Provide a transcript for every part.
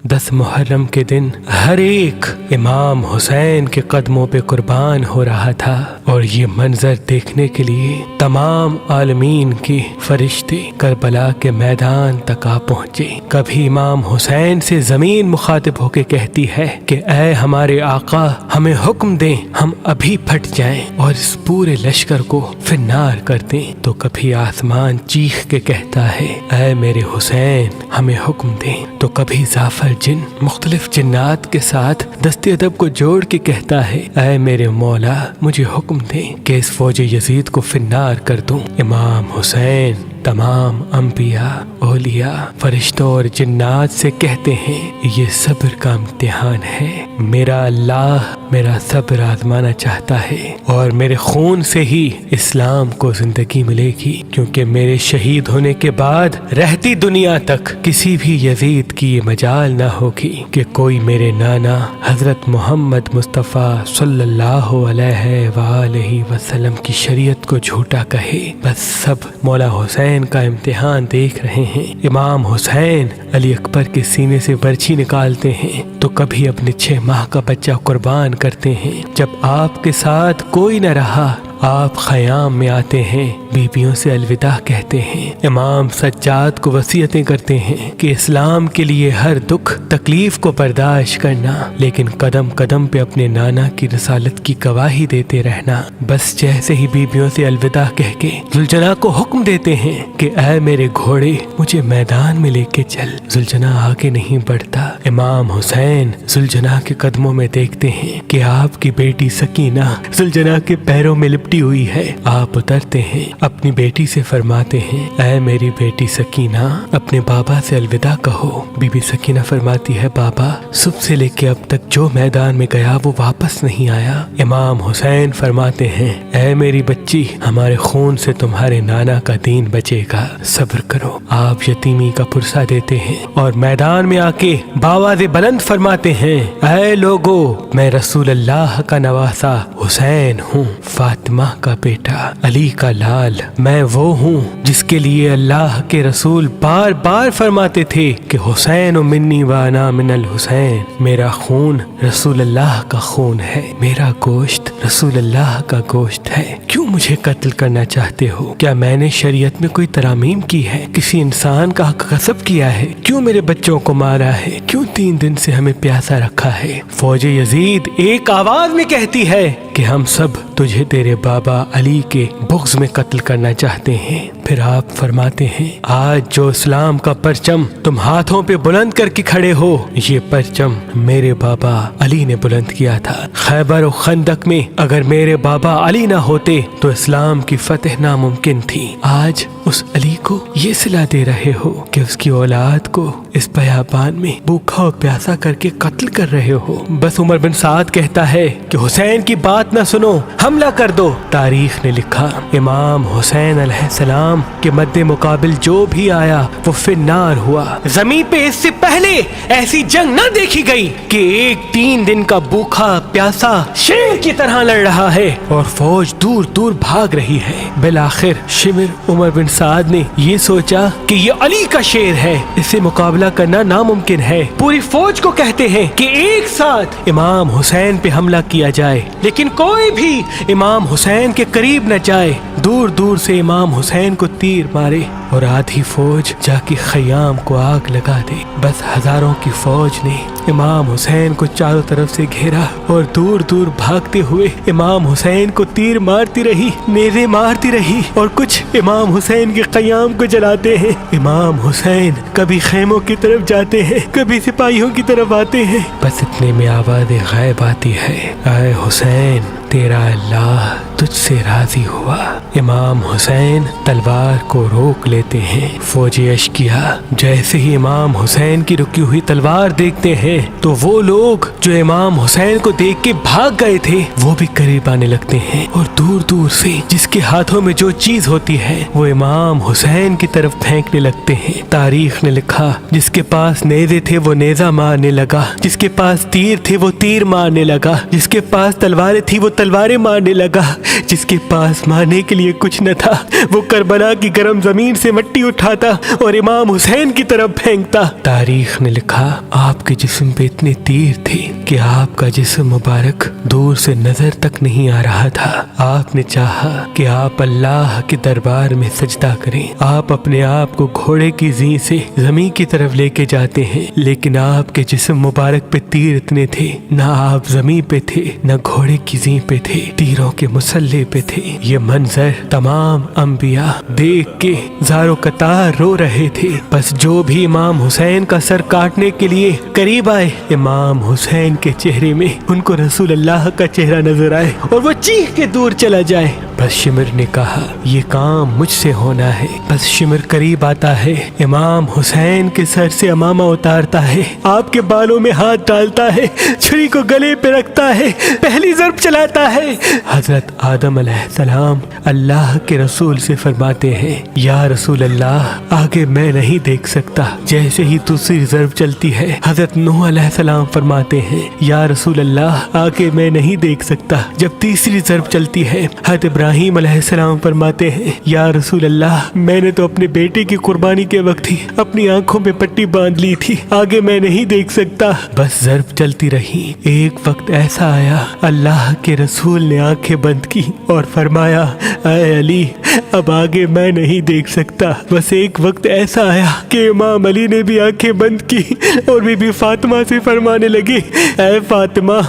10 محرم کے دن ہر ایک امام حسین کے قدموں پہ قربان ہو رہا تھا، اور یہ منظر دیکھنے کے لیے تمام عالمین کے فرشتے کربلا کے میدان تک آ پہنچے۔ کبھی امام حسین سے زمین مخاطب ہو کے کہتی ہے کہ اے ہمارے آقا، ہمیں حکم دیں، ہم ابھی پھٹ جائیں اور اس پورے لشکر کو فنار کر دیں۔ تو کبھی آسمان چیخ کے کہتا ہے اے میرے حسین، ہمیں حکم دیں۔ تو کبھی زعفر جن مختلف جنات کے ساتھ دست ادب کو جوڑ کے کہتا ہے اے میرے مولا، مجھے حکم دیں کہ اس فوج یزید کو فنار کر دوں۔ امام حسین تمام انبیاء، اولیاء، فرشتوں اور جنات سے کہتے ہیں یہ صبر کا امتحان ہے، میرا اللہ میرا صبر آزمانا چاہتا ہے، اور میرے خون سے ہی اسلام کو زندگی ملے گی، کیونکہ میرے شہید ہونے کے بعد رہتی دنیا تک کسی بھی یزید کی یہ مجال نہ ہوگی کہ کوئی میرے نانا حضرت محمد مصطفیٰ صلی اللہ علیہ وآلہ وسلم کی شریعت کو جھوٹا کہے۔ بس سب مولا حسین کا امتحان دیکھ رہے ہیں۔ امام حسین علی اکبر کے سینے سے برچھی نکالتے ہیں تو کبھی اپنے 6 ماہ کا بچہ قربان کرتے ہیں۔ جب آپ کے ساتھ کوئی نہ رہا، آپ خیام میں آتے ہیں، بیویوں سے الوداع کہتے ہیں۔ امام سجاد کو وصیتیں کرتے ہیں کہ اسلام کے لیے ہر دکھ تکلیف کو برداشت کرنا، لیکن قدم قدم پہ اپنے نانا کی رسالت کی گواہی دیتے رہنا۔ بس جیسے ہی بیویوں سے الوداع کہہ کے زلجنا کو حکم دیتے ہیں کہ اے میرے گھوڑے، مجھے میدان میں لے کے چل، زلجنا آگے نہیں بڑھتا۔ امام حسین زلجنا کے قدموں میں دیکھتے ہیں کہ آپ کی بیٹی سکینہ زلجنا کے پیروں میں لپٹی ہوئی ہے۔ آپ اترتے ہیں، اپنی بیٹی سے فرماتے ہیں اے میری بیٹی سکینہ، اپنے بابا سے الوداع کہو۔ بی بی سکینہ فرماتی ہے بابا صبح سے لے کے اب تک جو میدان میں گیا وہ واپس نہیں آیا۔ امام حسین فرماتے ہیں اے میری بچی، ہمارے خون سے تمہارے نانا کا دین بچے گا، صبر کرو۔ آپ یتیمی کا پرسہ دیتے ہیں اور میدان میں آ کے باواز بلند فرماتے ہیں اے لوگو، میں رسول اللہ کا نواسا حسین ہوں، فاطمہ کا بیٹا، علی کا لال، میں وہ ہوں جس کے لیے اللہ کے رسول بار بار فرماتے تھے کہ حسین و منی وانا من الحسین، میرا خون رسول اللہ کا خون ہے، میرا گوشت رسول اللہ کا گوشت ہے۔ کیوں مجھے قتل کرنا چاہتے ہو؟ کیا میں نے شریعت میں کوئی ترامیم کی ہے؟ کسی انسان کا حق غصب کیا ہے؟ کیوں میرے بچوں کو مارا ہے؟ کیوں 3 دن سے ہمیں پیاسا رکھا ہے؟ فوج یزید ایک آواز میں کہتی ہے کہ ہم سب تجھے تیرے بابا علی کے بغض میں قتل کرنا چاہتے ہیں۔ پھر آپ فرماتے ہیں آج جو اسلام کا پرچم تم ہاتھوں پہ بلند کر کے کھڑے ہو، یہ پرچم میرے بابا علی نے بلند کیا تھا۔ خیبر و خندق میں اگر میرے بابا علی نہ ہوتے تو اسلام کی فتح ناممکن تھی۔ آج اس علی کو یہ صلہ دے رہے ہو کہ اس کی اولاد کو اس بیابان میں بھوکا و پیاسا کر کے قتل کر رہے ہو۔ بس عمر بن سعد کہتا ہے کہ حسین کی بات نہ سنو، حملہ کر دو۔ تاریخ نے لکھا امام حسین علیہ السلام کے مد مقابل جو بھی آیا وہ فنار ہوا۔ زمین پہ اس سے پہلے ایسی جنگ نہ دیکھی گئی کہ ایک 3 دن کا بھوکا پیاسا شیر کی طرح لڑ رہا ہے اور فوج دور دور بھاگ رہی ہے۔ بالآخر شمر عمر بن سعد نے یہ سوچا کہ یہ علی کا شیر ہے، اس سے مقابلہ کرنا ناممکن ہے۔ پوری فوج کو کہتے ہیں کہ ایک ساتھ امام حسین پہ حملہ کیا جائے، لیکن کوئی بھی امام حسین کے قریب نہ جائے۔ دور دور سے امام حسین کو تیر مارے اور آدھی فوج جا کے خیام کو آگ لگا دے۔ بس ہزاروں کی فوج نے امام حسین کو چاروں طرف سے گھیرا اور دور دور بھاگتے ہوئے امام حسین کو تیر مارتی رہی، نیزے مارتی رہی، اور کچھ امام حسین کے قیام کو جلاتے ہیں۔ امام حسین کبھی خیموں کی طرف جاتے ہیں، کبھی سپاہیوں کی طرف آتے ہیں۔ بس اتنے میں آواز غائب آتی ہے اے حسین، تیرا اللہ تجھ سے راضی ہوا۔ امام حسین تلوار کو روک لیتے ہیں۔ فوجی اشکیا جیسے ہی امام حسین کی رکی ہوئی تلوار دیکھتے ہیں تو وہ لوگ جو امام حسین کو دیکھ کے بھاگ گئے تھے وہ بھی قریب آنے لگتے ہیں، اور دور دور سے جس کے ہاتھوں میں جو چیز ہوتی ہے وہ امام حسین کی طرف پھینکنے لگتے ہیں۔ تاریخ نے لکھا جس کے پاس نیزے تھے وہ نیزہ مارنے لگا، جس کے پاس تیر تھے وہ تیر مارنے لگا، جس کے پاس تلواریں تھی وہ تلواریں مارنے لگا۔ جس کے پاس مارنے کے لیے کچھ نہ تھا، وہ کربلا کی گرم زمین سے مٹی اٹھاتا اور امام حسین کی طرف پھینکتا۔ تاریخ نے لکھا آپ کے جسم پہ اتنے تیر تھے کہ آپ کا جسم مبارک دور سے نظر تک نہیں آ رہا تھا۔ آپ نے چاہا کہ آپ اللہ کے دربار میں سجدہ کریں۔ آپ اپنے آپ کو گھوڑے کی زین سے زمین کی طرف لے کے جاتے ہیں، لیکن آپ کے جسم مبارک پہ تیر اتنے تھے، نہ آپ زمین پہ تھے نہ گھوڑے کی زین پہ تھے، تیروں کے مسلح پہ تھے۔ یہ منظر تمام انبیاء دیکھ کے زارو قطار رو رہے تھے۔ بس جو بھی امام حسین کا سر کاٹنے کے لیے قریب آئے، امام حسین کے چہرے میں ان کو رسول اللہ کا چہرہ نظر آئے اور وہ چیخ کے دور چلا جائے۔ بس شمر نے کہا یہ کام مجھ سے ہونا ہے۔ بس شمر قریب آتا ہے، امام حسین کے سر سے امامہ اتارتا ہے، آپ کے بالوں میں ہاتھ ڈالتا ہے، چھری کو گلے پہ رکھتا ہے، پہلی ضرب چلاتا ہے۔ حضرت آدم علیہ السلام اللہ کے رسول سے فرماتے ہیں یا رسول اللہ آگے میں نہیں دیکھ سکتا۔ جیسے ہی دوسری ضرب چلتی ہے، حضرت نوح علیہ السلام فرماتے ہیں یا رسول اللہ آگے میں نہیں دیکھ سکتا۔ جب تیسری ضرب چلتی ہے، حضرت ابراہیم علیہ السلام فرماتے ہیں یا رسول اللہ میں نے تو اپنے بیٹے کی قربانی کے وقت ہی اپنی آنکھوں پہ پٹی باندھ لی تھی، آگے میں نہیں دیکھ سکتا۔ بس ضرب چلتی رہی۔ ایک وقت ایسا آیا اللہ کے رسول نے آنکھیں بند کی اور فرمایا اے علی اب آگے میں نہیں دیکھ سکتا۔ بس ایک وقت ایسا آیا کہ امام علی نے بھی آنکھیں بند کی اور بی بی فاطمہ سے فرمانے لگے اے فاطمہ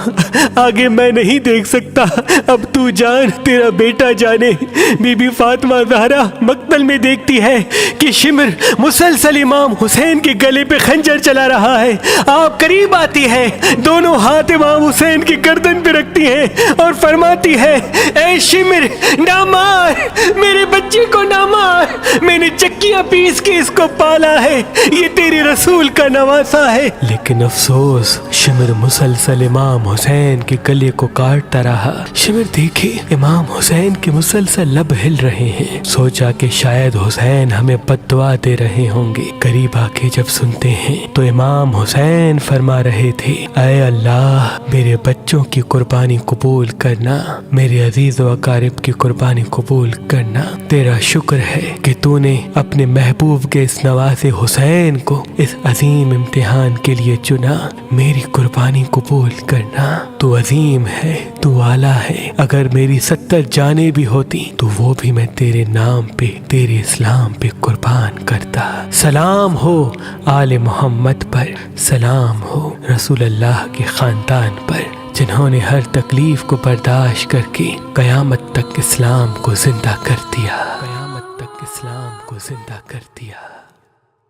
آگے میں نہیں دیکھ سکتا، اب تو جان تیرا بیٹا جانے۔ بی بی فاطمہ زہرا مقتل میں دیکھتی ہے کہ شمر مسلسل امام حسین کے گلے پہ خنجر چلا رہا ہے۔ آپ قریب آتی ہے، دونوں ہاتھ امام حسین کی گردن پہ رکھتی ہیں اور فرماتی ہے اے شمر نہ مار، میرے بچے کو نہ مار، میں نے چکیاں پیس کے اس کو پالا ہے، یہ تیرے رسول کا نواسا ہے۔ لیکن افسوس شمر مسلسل امام حسین کے گلے کو کاٹتا رہا۔ شمر دیکھے امام حسین کے مسلسل لب ہل رہے ہیں، سوچا کہ شاید حسین ہمیں بد دعا دے رہے ہوں گے۔ قریب آ کے جب سنتے ہیں تو امام حسین فرما رہے تھے اے اللہ میرے بچوں کی قربانی قبول کرنا، میرے عزیز و اقارب کی قربانی قبول کرنا۔ تیرا شکر ہے کہ تو نے اپنے محبوب کے اس نواسے حسین کو اس عظیم امتحان کے لیے چنا، میری قربانی قبول کرنا۔ تو عظیم ہے، تو اعلیٰ ہے، اگر میری 70 جانیں بھی ہوتی تو وہ بھی میں تیرے نام پہ تیرے اسلام پہ قربان کرتا۔ سلام ہو آل محمد پر، سلام ہو رسول اللہ کے خاندان پر، جنہوں نے ہر تکلیف کو برداشت کر کے قیامت تک اسلام کو زندہ کر دیا، قیامت تک اسلام کو زندہ کر دیا۔